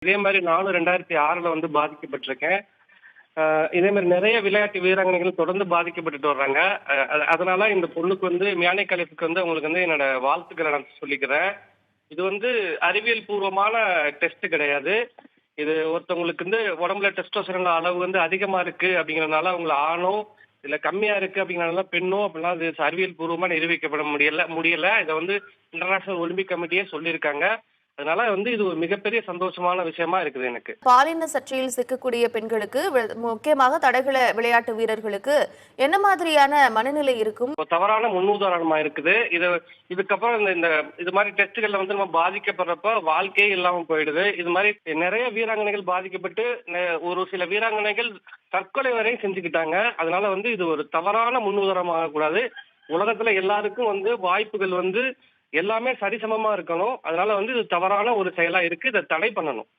இதே மாதிரி நானும் 2006ல வந்து பாதிக்கப்பட்டிருக்கேன். இதே மாதிரி நிறைய விளையாட்டு வீராங்கனைகள் தொடர்ந்து பாதிக்கப்பட்டுட்டு வர்றாங்க. அதனால இந்த பொண்ணுக்கு வந்து மியானி கலீஃப்க்கு வந்து உங்களுக்கு வந்து என்னோட வாழ்த்துக்களை நான் சொல்லிக்கிறேன். இது வந்து அறிவியல் பூர்வமான டெஸ்ட் கிடையாது. இது ஒருத்தவங்களுக்கு வந்து உடம்புல டெஸ்டோஸ்டெரான் அளவு வந்து அதிகமா இருக்கு அப்படிங்கிறதுனால அவங்கள ஆணோ, இல்ல கம்மியா இருக்கு அப்படிங்கிறதுனால பெண்ணோ அப்படிலாம் அது அறிவியல் பூர்வமா நிரூபிக்கப்பட முடியல. இத வந்து இன்டர்நேஷனல் ஒலிம்பிக் கமிட்டியே சொல்லியிருக்காங்க. அதனால வந்து இது ஒரு மிகப்பெரிய சந்தோஷமான விஷயமா இருக்குது எனக்கு. பாலின சர்ச்சையில் சிக்கக்கூடிய பெண்களுக்கு முக்கியமாக தடகள விளையாட்டு வீரர்களுக்கு என்ன மாதிரியான மனநிலை இருக்கும்? ஒரு தவறான முன்னுதாரணமா இருக்குது. இதுக்கப்புறம் இந்த இந்த இது மாரி டெஸ்ட்கள்ல வந்து நம்ம பாதிக்கப்படுறப்ப வாழ்க்கையே இல்லாம போயிடுது. இது மாரி நெறைய வீராங்கனைகள் பாதிக்கப்பட்டு ஒரு சில வீராங்கனைகள் தற்கொலை வரை செஞ்சுக்கிட்டாங்க. அதனால வந்து இது ஒரு தவறான முன்னுதாரணம் ஆகக்கூடாது. உலகத்துல எல்லாருக்கும் வந்து வாய்ப்புகள் வந்து எல்லாமே சரிசமமா இருக்கணும். அதனால வந்து இது தவறான ஒரு செயலா இருக்கு. இத தடை பண்ணணும்.